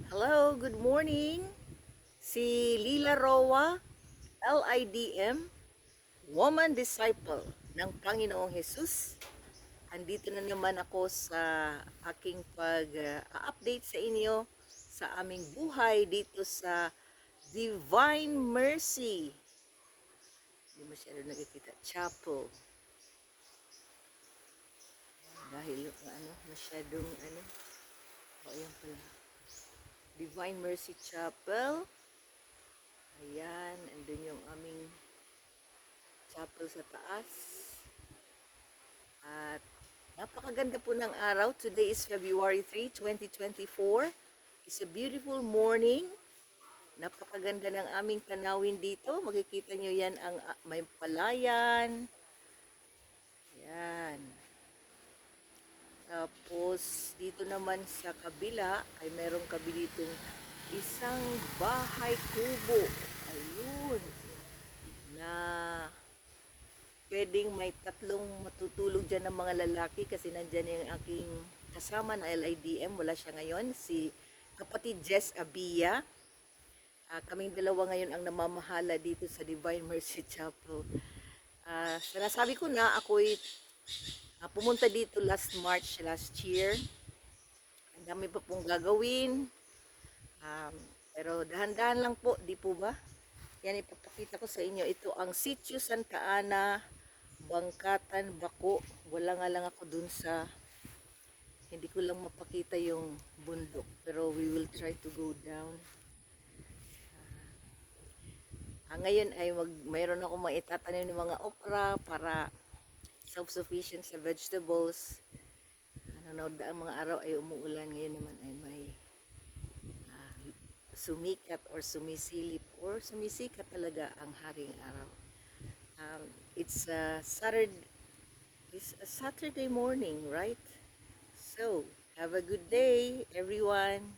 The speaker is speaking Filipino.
Hello, good morning. Si Lila Roa, LIDM, Woman Disciple ng Panginoong Jesus. Andito na naman ako sa aking pag-update sa inyo sa aming buhay dito sa Divine Mercy. Hindi masyado nakikita. Chapel. Dahil masyadong ayan pala. Divine Mercy Chapel. Ayan, andun yung aming chapel sa taas. At napakaganda po ng araw. Today is February 3, 2024. It's a beautiful morning. Napakaganda ng aming tanawin dito. Makikita nyo yan ang may palayan. Yan. Tapos dito naman sa kabila ay merong kabilitong isang bahay kubo. Ayun. Na pwedeng may tatlong matutulog dyan ng mga lalaki kasi nandyan yung aking kasama na LIDM. Wala siya ngayon. Si kapatid Jess Abia. Kaming dalawa ngayon ang namamahala dito sa Divine Mercy Chapel. Sinasabi ko na ako'y pumunta dito last March, last year. Ang dami pa pong gagawin. Pero dahan-dahan lang po, di po ba? Yan, ipapakita ko sa inyo. Ito ang Sitio Santa Ana, Bangkatan, Bako. Wala nga lang ako dun sa, hindi ko lang mapakita yung bundok. Pero we will try to go down. Ngayon ay mayroon ako maitatanim ng mga okra para self-sufficient sa vegetables. Ang mga araw ay umuulan. Ngayon naman ay may sumikat or sumisilip or sumisikat talaga ang haring araw. It's a Saturday morning, right? So, have a good day, everyone.